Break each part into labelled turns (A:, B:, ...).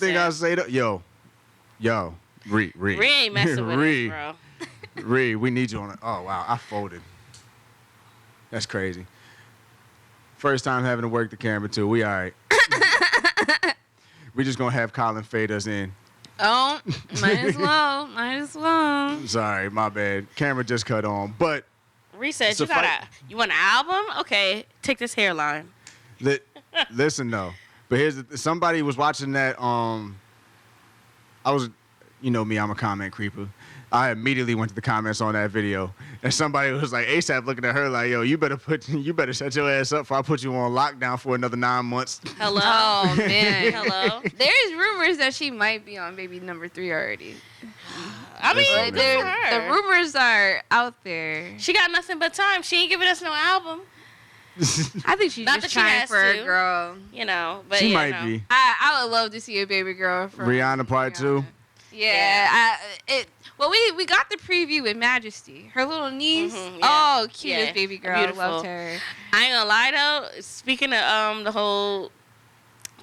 A: thing I say to yo, Ree
B: ain't messing with us, bro.
A: Ree, we need you on it. Oh wow, I folded. That's crazy. First time having to work the camera too. We all right. We just gonna have Colin fade us in.
C: Oh, might as well.
A: Sorry, my bad. Camera just cut on, but.
B: Ree said, you want an album? Okay, take this hairline.
A: Listen though, but somebody was watching that. I was, you know me, I'm a comment creeper. I immediately went to the comments on that video, and somebody was like, ASAP looking at her like, yo, you better shut your ass up before I put you on lockdown for another 9 months.
B: Hello.
C: Oh man.
B: Hello.
C: There's rumors that she might be on baby number 3 already.
B: I mean,
C: the rumors are out there.
B: She got nothing but time. She ain't giving us no album.
C: I think she's just trying for a girl.
B: You know, but
A: she might be.
C: I would love to see a baby girl from
A: Rihanna Part 2.
C: Yeah. Well, we got the preview with Majesty. Her little niece.
B: Mm-hmm, yeah.
C: Oh, cutest baby girl.
B: Beautiful.
C: Loved her.
B: I ain't gonna lie though. Speaking of the whole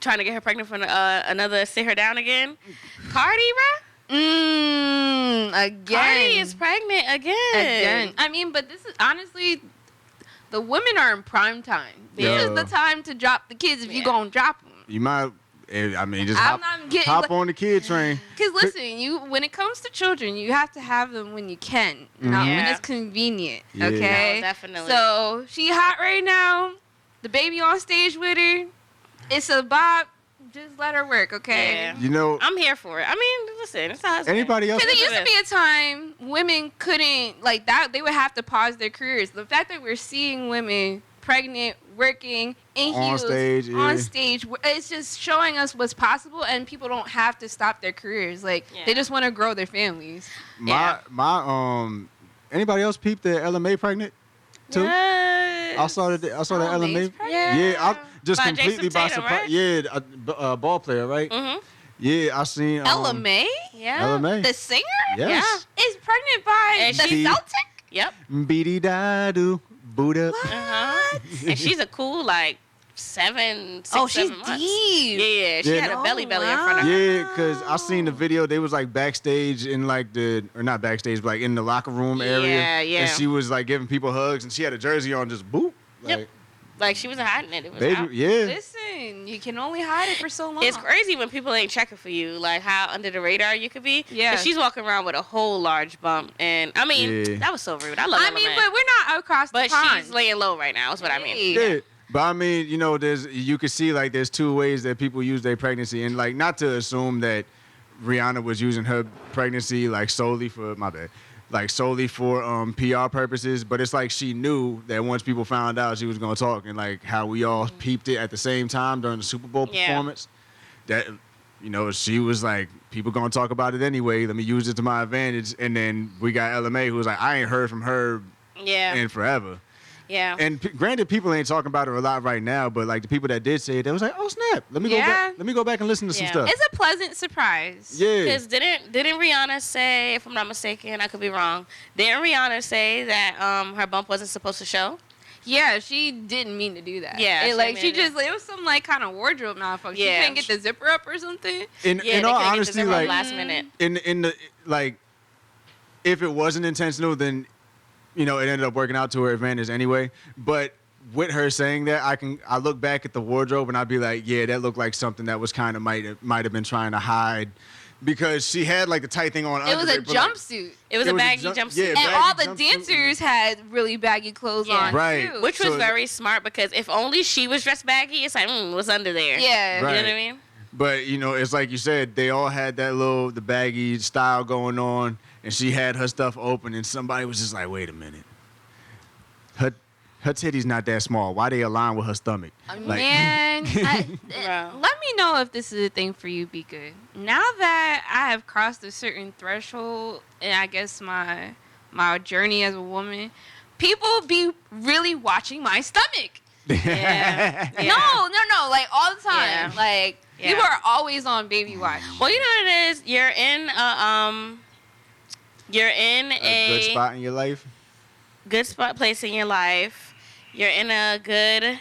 B: trying to get her pregnant for another sit her down again, Cardi,
C: bruh. Again.
B: Cardi is pregnant again.
C: I mean, but this is honestly, the women are in prime time. This is the time to drop the kids if you gonna drop them.
A: You might. I mean, just hop on the kid train.
C: Because listen, when it comes to children, you have to have them when you can, not when it's convenient. Yeah. Okay,
B: no, definitely.
C: So she hot right now. The baby on stage with her. It's a bop. Just let her work, okay?
B: Yeah.
A: You know,
B: I'm here for it. I mean, listen, it's how
A: anybody else.
C: Because there used to be a time women couldn't like that. They would have to pause their careers. The fact that we're seeing women pregnant, working, in heels, on stage, it's just showing us what's possible, and people don't have to stop their careers. Like they just want to grow their families.
A: Anybody else peep that LMA pregnant too?
B: Yes.
A: I saw that LMA. Yeah, I just by completely by surprise. Right? Yeah, ball player, right? Mm-hmm. Yeah, I seen
C: LMA.
A: LMA,
C: the singer.
A: Yes.
C: Yeah, is pregnant by the Celtic.
B: Yep.
A: Beady da do. Buddha.
B: And she's a cool, like, 7 months.
C: Deep.
B: Yeah. She had a belly in front of her.
A: Yeah, because I seen the video. They was, like, backstage in, like, or not backstage, but, like, in the locker room area.
B: Yeah.
A: And she was, like, giving people hugs, and she had a jersey on, just boop.
B: Yep. Like, she wasn't hiding it. It was out.
A: Yeah.
C: Listen, you can only hide it for so long.
B: It's crazy when people ain't checking for you, like how under the radar you could be.
C: Yeah.
B: She's walking around with a whole large bump. And, I mean, that was so rude. I love her.
C: I mean, but we're not across the pond.
B: But she's laying low right now is what I mean.
A: Yeah. But, I mean, you know, you could see, like, there's 2 ways that people use their pregnancy. And, like, not to assume that Rihanna was using her pregnancy, like, solely for, PR purposes, but it's like she knew that once people found out she was going to talk, and like how we all peeped it at the same time during the Super Bowl performance, that, you know, she was like, people going to talk about it anyway, let me use it to my advantage. And then we got LMA, who was like, I ain't heard from her in forever.
B: Yeah.
A: And granted, people ain't talking about her a lot right now, but like the people that did say it, they was like, "Oh snap! Let me go back and listen to some stuff."
C: It's a pleasant surprise.
A: Yeah.
B: Because didn't Rihanna say, if I'm not mistaken, I could be wrong, didn't Rihanna say that her bump wasn't supposed to show?
C: Yeah, she didn't mean to do that.
B: Yeah,
C: it was some like kind of wardrobe malfunction.
B: Yeah.
C: She couldn't get the zipper up or something.
A: In all honesty, like
B: last minute.
A: In the like, if it wasn't intentional, then, you know, it ended up working out to her advantage anyway. But with her saying that, I look back at the wardrobe and I'd be like, yeah, that looked like something that was kind of might have been trying to hide, because she had like the tight thing on.
C: It was a jumpsuit.
B: It was a baggy jumpsuit.
A: Yeah,
C: and all the dancers had really baggy clothes on,
A: right?
C: too.
B: Which was very smart, because if only she was dressed baggy, it's like, what's under there?
C: Yeah.
A: Right.
B: You know what I mean?
A: But, you know, it's like you said, they all had the baggy style going on, and she had her stuff open, and somebody was just like, wait a minute. Her titty's not that small. Why they align with her stomach?
C: Man, let me know if this is a thing for you, Be Good. Now that I have crossed a certain threshold, and I guess my journey as a woman, people be really watching my stomach.
B: Yeah.
C: No, like all the time.
B: Yeah.
C: Like people are always on baby watch.
B: Well, you know what it is? You're in a
A: good spot in your life.
B: Good place in your life. You're in a good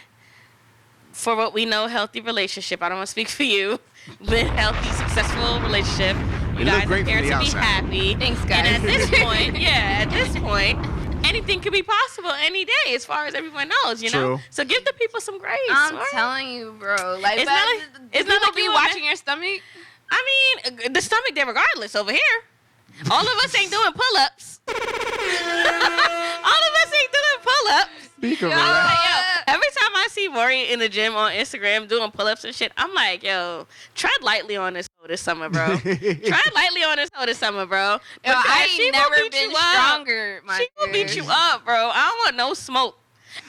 B: for what we know, healthy relationship. I don't want to speak for you, but healthy, successful relationship. You guys appear to be happy.
C: Thanks, guys.
B: And at this point, anything could be possible any day, as far as everyone knows, you know.
A: True.
B: So give the people some grace.
C: I'm telling you, bro. Like,
B: it's
C: not
B: not like
C: be watching your stomach.
B: I mean, the stomach there regardless over here. All of us ain't doing pull-ups. All of us ain't doing pull-ups.
A: Speak of
B: Yo, every time I see Maury in the gym on Instagram doing pull-ups and shit, I'm like, yo, tread lightly on this hoe this summer, bro. Tread lightly on this hoe this summer, bro.
C: Yo, I ain't never been stronger,
B: She will beat you up, bro. I don't want no smoke.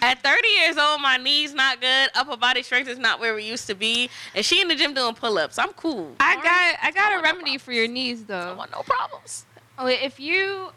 B: At 30 years old, my knees not good. Upper body strength is not where we used to be. And she in the gym doing pull-ups. I'm cool.
C: I got a remedy for your knees, though.
B: I don't want no problems.
C: Oh, if you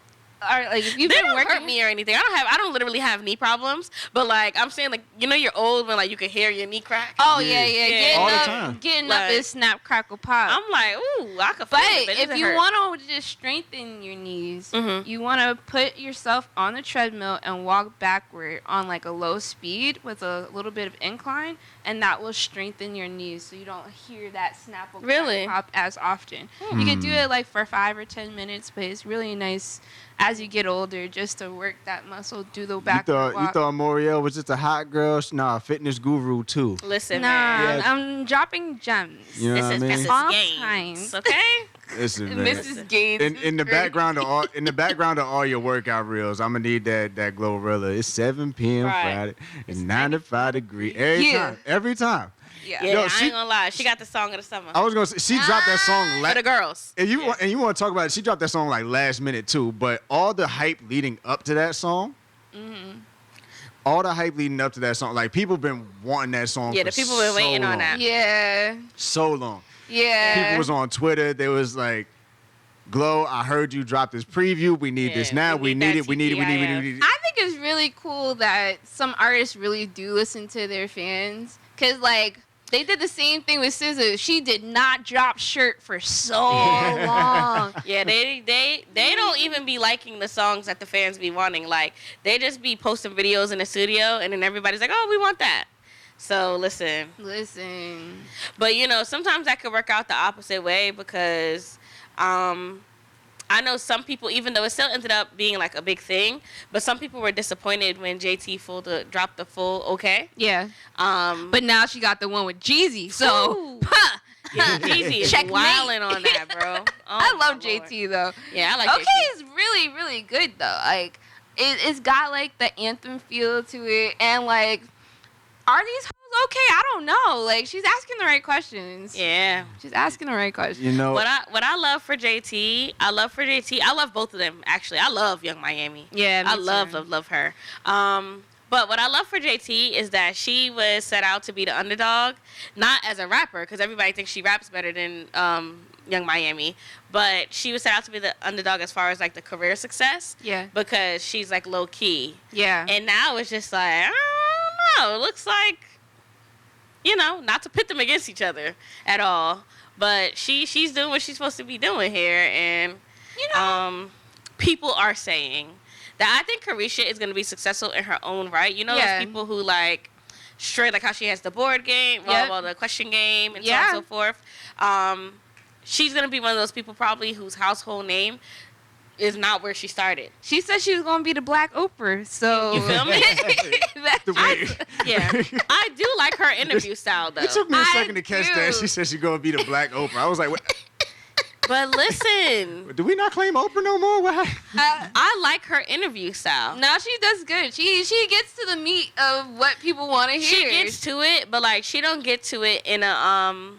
C: are like, if you've
B: they
C: been
B: don't
C: working
B: hurt me or anything. I don't literally have knee problems. But like I'm saying, like you know, you're old when like you can hear your knee crack.
C: Oh yeah.
A: All the time.
C: Getting up is snap, crackle, pop.
B: I'm like, ooh, I could feel it.
C: But if you want to just strengthen your knees, you want to put yourself on the treadmill and walk backward on like a low speed with a little bit of incline, and that will strengthen your knees so you don't hear that snap or crackle, pop as often. You can do it like for 5 or 10 minutes, but it's really nice as you get older just to work that muscle, do the backward walk.
A: You thought Moriel was just a hot girl? Nah, fitness guru too.
B: Listen, man.
C: I'm dropping gems.
A: You know what I mean?
B: Mrs. Gaines, okay?
A: Listen, man.
C: Mrs. Gaines.
A: In the background of all your workout reels, I'm gonna need that Glorilla. It's 7 p.m. Friday. It's 95 degrees every time.
C: Yeah.
B: Yo, I ain't gonna lie. She got the song of the summer.
A: I was gonna say she dropped that song
B: for the girls.
A: And you want to talk about it? She dropped that song like last minute too. But all the hype leading up to that song, like people been wanting that song.
B: Yeah, the people been waiting on that.
C: Yeah.
A: So long.
C: Yeah.
A: People was on Twitter. They was like, "Glow, I heard you drop this preview. We need this now. We need it. We need it. We need it. We need it."
C: I think it's really cool that some artists really do listen to their fans, cause like. They did the same thing with SZA. She did not drop Shirt for so long.
B: Yeah, they don't even be liking the songs that the fans be wanting. Like, they just be posting videos in the studio, and then everybody's like, oh, we want that. So, listen. But, you know, sometimes that could work out the opposite way because I know some people, even though it still ended up being like a big thing, but some people were disappointed when JT dropped the full okay.
C: Yeah. But now she got the one with Jeezy. So,
B: yeah, Jeezy is wilding on that, bro. Oh,
C: I love JT though.
B: Yeah, I like
C: okay,
B: JT.
C: it's really, really good though. Like, it's got like the anthem feel to it, and like, are these okay? I don't know. Like, she's asking the right questions.
B: Yeah.
C: She's asking the right questions.
A: You know
B: what I love for JT, I love both of them actually. I love Young Miami.
C: Yeah,
B: I love her. But what I love for JT is that she was set out to be the underdog, not as a rapper, because everybody thinks she raps better than Young Miami, but she was set out to be the underdog as far as like the career success.
C: Yeah.
B: Because she's like low key.
C: Yeah.
B: And now it's just like, I don't know. It looks like, you know, not to pit them against each other at all, but she's doing what she's supposed to be doing here, and
C: you know,
B: people are saying that I think Caresha is going to be successful in her own right. You know, those people who like straight, like how she has the board game, well, the question game, and so on and so forth. She's going to be one of those people probably whose household name is not where she started.
C: She said she was going to be the Black Oprah, so...
B: You feel me? I do like her interview style, though.
A: It took me a second to catch that. She said she's going to be the Black Oprah. I was like, what?
B: But listen...
A: Do we not claim Oprah no more? What?
B: I like her interview style.
C: No, she does good. She gets to the meat of what people want to hear.
B: She gets to it, but, like, she don't get to it in a...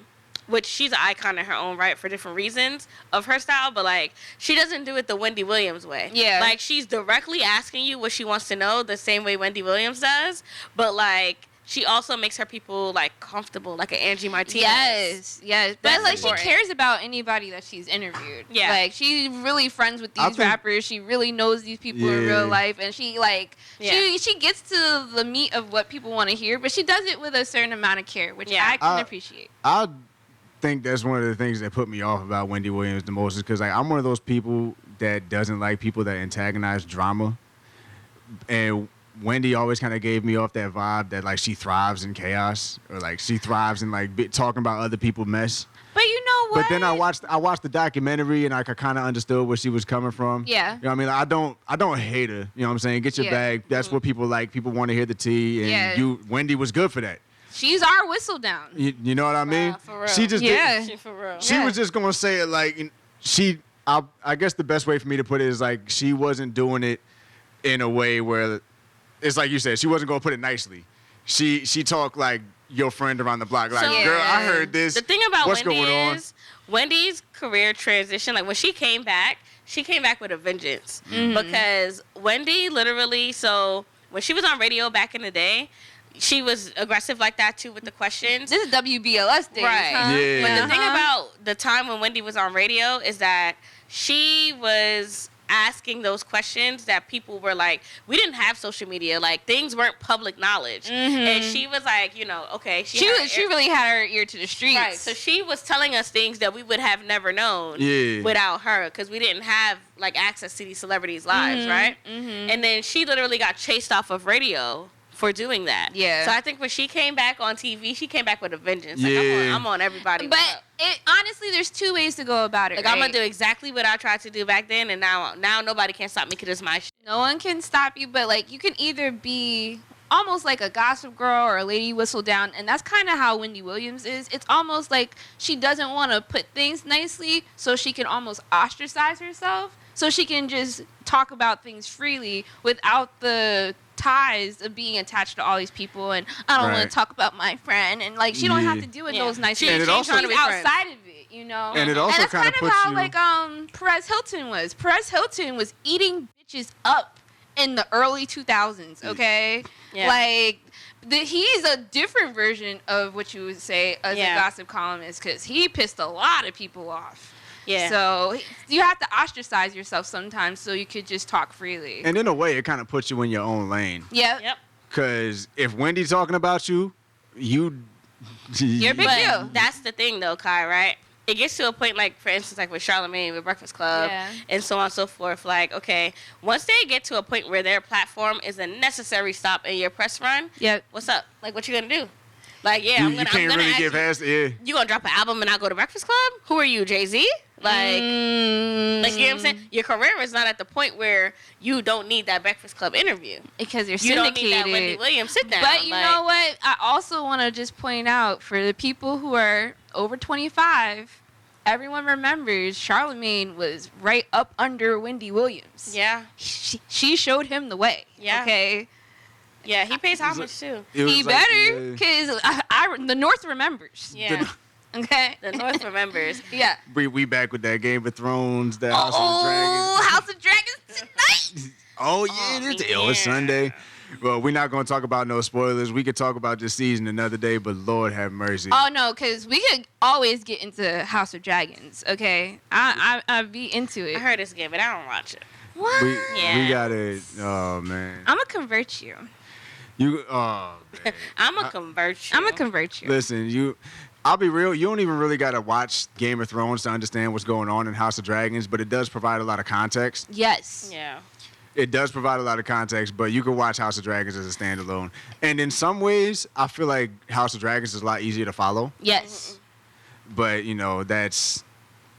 B: which she's an icon in her own right for different reasons of her style, but like she doesn't do it the Wendy Williams way. Yeah. Like she's directly asking you what she wants to know the same way Wendy Williams does, but like she also makes her people like comfortable, like an Angie Martinez.
C: Yes. But like important. She cares about anybody that she's interviewed. Yeah. Like she's really friends with these rappers. She really knows these people in real life, and she like she gets to the meat of what people want to hear, but she does it with a certain amount of care, which I can appreciate.
A: I think that's one of the things that put me off about Wendy Williams the most is because like I'm one of those people that doesn't like people that antagonize drama, and Wendy always kind of gave me off that vibe that like she thrives in chaos, or like she thrives in like talking about other people's mess.
C: But you know what?
A: But then I watched the documentary and I kind of understood where she was coming from.
C: Yeah.
A: You know what I mean? Like, I don't hate her. You know what I'm saying? Get your bag. That's what people like. People want to hear the tea. And Wendy was good for that.
C: She's our whistle down.
A: You know what I mean?
B: For real.
A: She just
B: She for real.
A: She was just gonna say it like I guess the best way for me to put it is like she wasn't doing it in a way where it's like you said, she wasn't gonna put it nicely. She talked like your friend around the block, like, girl, I heard this.
B: The thing about
A: What's
B: Wendy
A: going
B: is Wendy's career transition, like when she came back with a vengeance. Because Wendy literally, so when she was on radio back in the day, she was aggressive like that too with the questions.
C: This is WBLS days,
B: right?
C: huh?
A: Yeah.
B: But the thing about the time when Wendy was on radio is that she was asking those questions that people were like, we didn't have social media, like things weren't public knowledge, and she was like, you know, okay, she
C: really had her ear to the streets,
B: right? So she was telling us things that we would have never known without her, because we didn't have like access to these celebrities' lives, right? And then she literally got chased off of radio for doing that.
C: Yeah.
B: So I think when she came back on TV, she came back with a vengeance. Like, I'm on everybody.
C: But honestly, there's two ways to go about it.
B: Like,
C: right?
B: I'm going to do exactly what I tried to do back then, and now nobody can stop me because it's my shit.
C: No one can stop you, but, like, you can either be almost like a gossip girl or a lady whistle down, and that's kind of how Wendy Williams is. It's almost like she doesn't want to put things nicely, so she can almost ostracize herself, so she can just talk about things freely without the ties of being attached to all these people, and I don't want to talk about my friend, and like she don't have to do it those nice things. She's outside of it, you know.
A: And it also kind of puts
C: how
A: you...
C: like Perez Hilton was. Perez Hilton was eating bitches up in the early 2000s. Okay, like he's a different version of what you would say as a gossip columnist, because he pissed a lot of people off. Yeah. So you have to ostracize yourself sometimes so you could just talk freely.
A: And in a way, it kind of puts you in your own lane.
C: Yep.
A: Because if Wendy's talking about you, you're
C: a big deal.
B: That's the thing, though, Kai, right? It gets to a point, like, for instance, like with Charlamagne, with Breakfast Club, and so on and so forth. Like, okay, once they get to a point where their platform is a necessary stop in your press run, what's up? Like, what you going to do? Like, I'm gonna really get past it. You gonna drop an album and I go to Breakfast Club? Who are you, Jay-Z? Like, you know what I'm saying? Your career is not at the point where you don't need that Breakfast Club interview
C: because you're syndicated.
B: You don't need that Wendy Williams sit down.
C: But you know what? I also want to just point out for the people who are over 25. Everyone remembers Charlamagne was right up under Wendy Williams.
B: Yeah,
C: she showed him the way. Yeah. Okay.
B: Yeah, he pays homage too.
C: He better, because the North remembers.
B: Yeah.
C: Okay.
B: The North remembers.
C: Yeah.
A: We back with that Game of Thrones, that House of Dragons.
C: House of Dragons tonight.
A: It's Sunday. Well, we're not going to talk about no spoilers. We could talk about this season another day, but Lord have mercy.
C: Oh, no, because we could always get into House of Dragons, okay? I'd be into it.
B: I heard it's good, but I don't watch it.
C: What?
A: We got to, oh, man.
C: I'm going to convert you.
B: I'm gonna convert you.
C: I'm gonna convert you.
A: Listen, I'll be real. You don't even really gotta watch Game of Thrones to understand what's going on in House of Dragons, but it does provide a lot of context.
C: Yes.
B: Yeah.
A: It does provide a lot of context, but you can watch House of Dragons as a standalone. And in some ways, I feel like House of Dragons is a lot easier to follow.
C: Yes.
A: But that's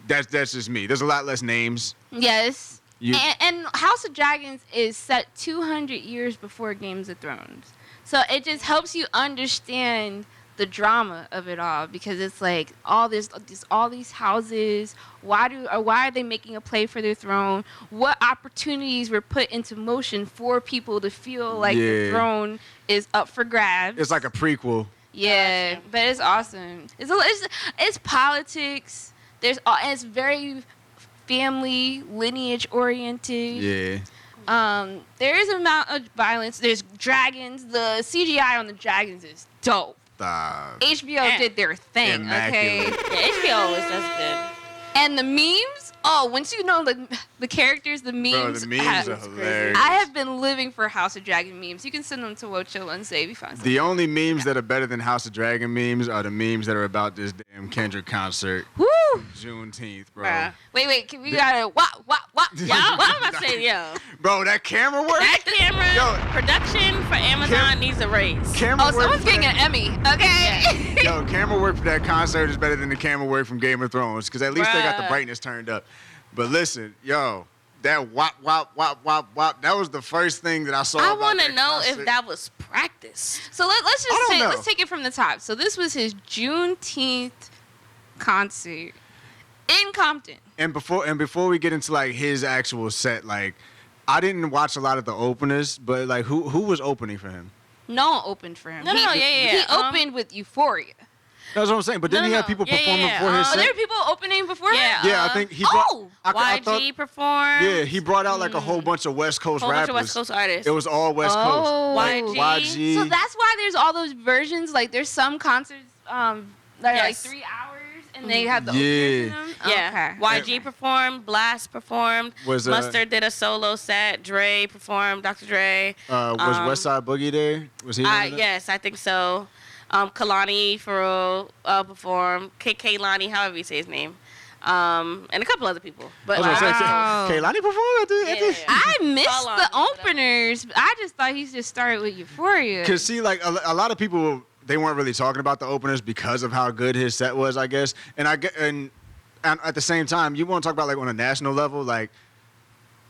A: just me. There's a lot less names.
C: Yes. And House of Dragons is set 200 years before Games of Thrones. So it just helps you understand the drama of it all, because it's like all these houses. Why are they making a play for their throne? What opportunities were put into motion for people to feel like the throne is up for grabs?
A: It's like a prequel.
C: Yeah, but it's awesome. It's politics. It's very family, lineage oriented.
A: Yeah.
C: There is an amount of violence. There's dragons. The CGI on the dragons is dope. HBO did their thing.
A: Immaculate.
C: Okay.
B: Yeah, HBO always does good.
C: And the memes. Oh, once you know the characters, the memes.
A: Bro, the memes are hilarious.
C: I have been living for House of Dragon memes. You can send them to Woah and say if you find something.
A: The only memes that are better than House of Dragon memes are the memes that are about this damn Kendrick concert.
C: Woo!
A: Juneteenth, bro.
B: Bruh.
C: Wait. We gotta wop.
B: I'm about to say, yo.
A: Bro, that camera work?
B: That camera production for Amazon needs a raise.
C: Someone's getting an Emmy. Okay.
A: Yeah. Yo, camera work for that concert is better than the camera work from Game of Thrones, because at least they got the brightness turned up. But listen, yo, that wop, wop, wop, wop, wop, that was the first thing that I saw.
B: I want to know if that was practice.
C: So let's take it from the top. So this was his Juneteenth concert in Compton.
A: And before we get into like his actual set, like I didn't watch a lot of the openers, but like who was opening for him?
C: No one opened for him.
B: No, yeah.
C: He opened with Euphoria.
A: That's what I'm saying. But didn't he have people performing before his set?
C: There were people opening before him?
A: Yeah, I think he brought...
B: YG performed.
A: Yeah, he brought out like a whole bunch of West Coast rappers.
B: Bunch of West Coast artists.
A: It was all West Coast.
B: YG.
C: So that's why there's all those versions. Like there's some concerts that are like 3 hours. And they have the openers in them?
B: Yeah. Okay. YG performed. Blast performed. Mustard did a solo set. Dre performed. Dr. Dre.
A: Was Westside Boogie there? Was he?
B: Yes, I think so. Kalani Pharrell performed. Kaylani, however you say his name. And a couple other people. But
A: Kaylani performed?
C: I missed the openers. I just thought he just started with Euphoria.
A: Because see, like a lot of people... They weren't really talking about the openers because of how good his set was, I guess. And at the same time, you want to talk about like on a national level, like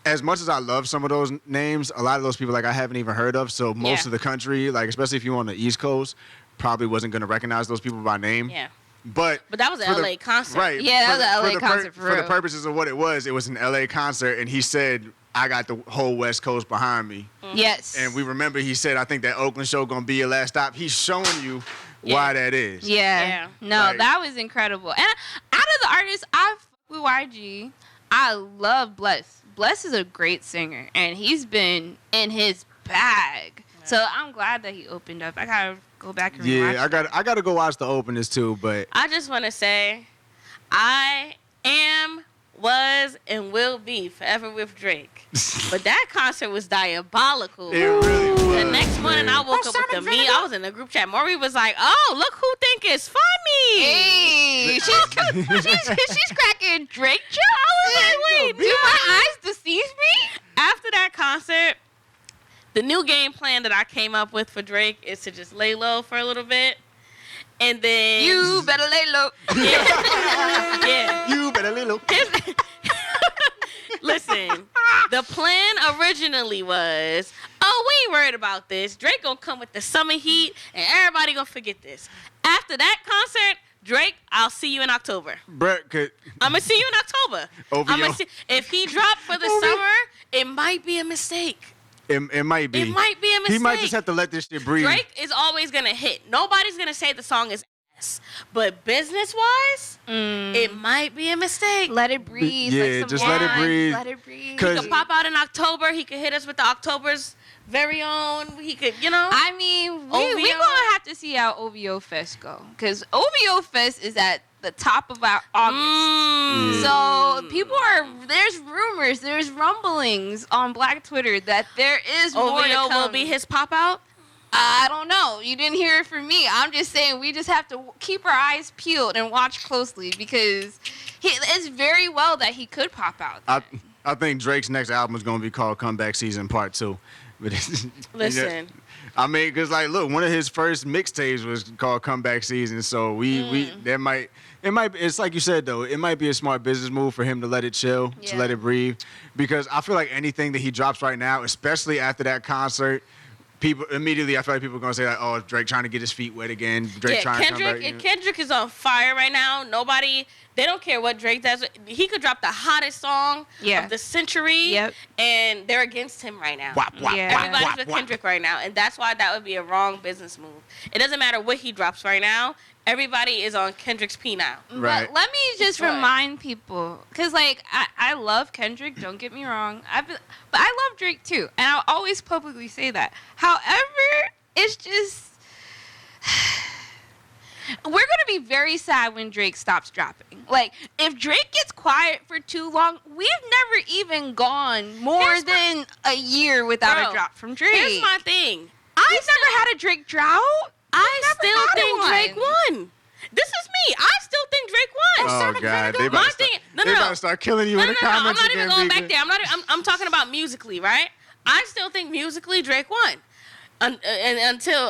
A: as much as I love some of those names, a lot of those people like I haven't even heard of. So most of the country, like especially if you're on the East Coast, probably wasn't going to recognize those people by name.
B: Yeah.
A: But
B: that was an LA concert.
A: Right.
C: Yeah, that was an LA concert
A: for the purposes of what it was an LA concert, and he said, I got the whole West Coast behind me.
C: Mm-hmm. Yes.
A: And we remember he said, I think that Oakland show going to be your last stop. He's showing you why that is.
C: Yeah. No, like, that was incredible. And out of the artists, I fuck with YG. I love Bless. Bless is a great singer, and he's been in his bag. So I'm glad that he opened up. I got to go back and watch
A: I got to go watch the openers too, but
B: I just want to say I am, was, and will be forever with Drake. But that concert was diabolical.
A: It really was.
B: The next morning I woke up with the meme. I was in the group chat. Maury was like, "Oh, look who think it's funny."
C: Hey, she's cracking Drake jokes. I was like, wait, do my eyes deceive me?
B: After that concert, the new game plan that I came up with for Drake is to just lay low for a little bit. And then...
C: You better lay low.
B: Yeah.
A: You better lay low.
B: Listen, the plan originally was, we ain't worried about this. Drake gonna come with the summer heat, and everybody gonna forget this. After that concert, Drake, I'll see you in October.
A: Brett could...
B: I'm gonna see you in October. If he dropped for the summer, it might be a mistake.
A: It might be.
B: It might be a mistake.
A: He might just have to let this shit breathe.
B: Drake is always going to hit. Nobody's going to say the song is ass. But business-wise, it might be a mistake.
C: Let it breathe.
A: Yeah, just let it breathe.
C: Let it breathe.
B: He could pop out in October. He could hit us with the October's very own. He could,
C: I mean, we going to have to see how OVO Fest go. Because OVO Fest is at the top of our August. So there's rumors, there's rumblings on Black Twitter that there is more to come.
B: Will be his pop out?
C: I don't know. You didn't hear it from me. I'm just saying we just have to keep our eyes peeled and watch closely because it's very well that he could pop out.
A: I think Drake's next album is going to be called Comeback Season Part 2. But
B: listen.
A: I mean, because, like, look, one of his first mixtapes was called Comeback Season, so it's like you said, though, it might be a smart business move for him to let it chill, to let it breathe, because I feel like anything that he drops right now, especially after that concert, I feel like people are going to say, like, oh, Drake trying to get his feet wet again, Drake trying to come back.
B: Kendrick is on fire right now. They don't care what Drake does. He could drop the hottest song of the century, and they're against him right now. Everybody's with Kendrick right now, and that's why that would be a wrong business move. It doesn't matter what he drops right now. Everybody is on Kendrick's P now.
A: Right.
C: But let me just remind people, because, like, I love Kendrick, don't get me wrong. But I love Drake, too, and I'll always publicly say that. However, it's just... We're going to be very sad when Drake stops dropping. Like, if Drake gets quiet for too long, we've never even gone more than a year without a drop from Drake.
B: Here's my thing.
C: We've never had a Drake drought.
B: I still think Drake won. This is me. I still think Drake won.
A: Oh, God.
B: My thing, no.
A: They about to start killing you in the comments.
B: I'm not even going back there. I'm talking about musically, right? I still think musically Drake won. Until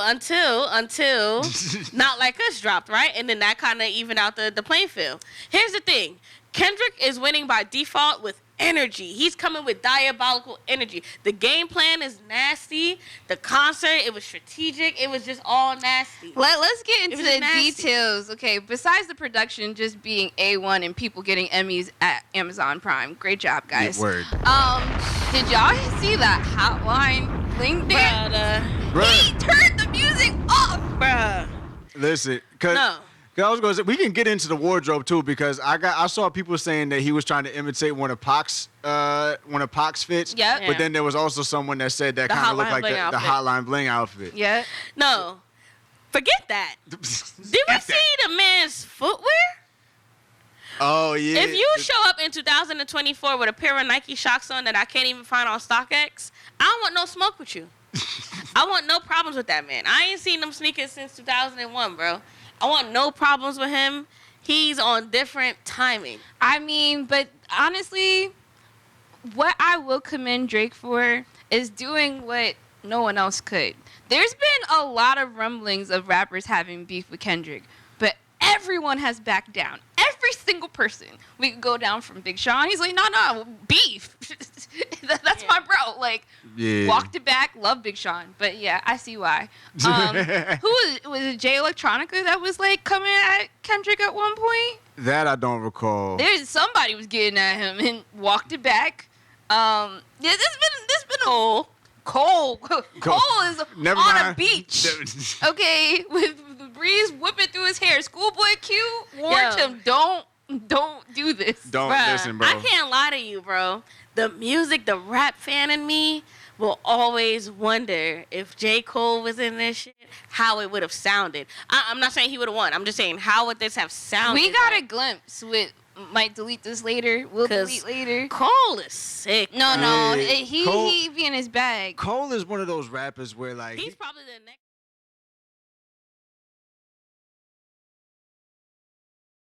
B: Not Like Us dropped, right? And then that kind of evened out the playing field. Here's the thing. Kendrick is winning by default with energy. He's coming with diabolical energy. The game plan is nasty. The concert, it was strategic. It was just all nasty.
C: Let's get into the details. Okay, besides the production just being A1 and people getting Emmys at Amazon Prime. Great job, guys.
A: Yeah, word.
C: Did y'all see that Hotline Bling there? He turned the music off.
B: Bruh.
A: Listen, I was going to say, we can get into the wardrobe too, because I saw people saying that he was trying to imitate one of Pac's fits.
C: Yeah.
A: But then there was also someone that said that kind of looked like the Hotline Bling outfit.
C: Yeah.
B: No. Forget that. Did we see the man's footwear?
A: Oh, yeah.
B: If you show up in 2024 with a pair of Nike Shox on that I can't even find on StockX, I don't want no smoke with you. I want no problems with that man. I ain't seen them sneakers since 2001, bro. I want no problems with him. He's on different timing.
C: I mean, but honestly, what I will commend Drake for is doing what no one else could. There's been a lot of rumblings of rappers having beef with Kendrick, but everyone has backed down. Every single person. We could go down from Big Sean. He's like, no, beef. That's my bro. Like, walked it back. Love Big Sean. But yeah, I see why. Who was it? J45 that was like coming at Kendrick at one point?
A: That I don't recall.
C: Somebody was getting at him and walked it back. Yeah, this been Cole. Cole is on a beach. Okay, with the breeze whipping through his hair. Schoolboy Q warned him, don't do this.
A: Don't listen, bro.
B: I can't lie to you, bro. The music, the rap fan in me will always wonder if J. Cole was in this shit, how it would have sounded. I'm not saying he would have won. I'm just saying, how would this have sounded?
C: We got a glimpse with... Might delete this later. We'll delete later.
B: Cole is sick.
C: No. He be in his bag.
A: Cole is one of those rappers where, like...
B: He's probably the next...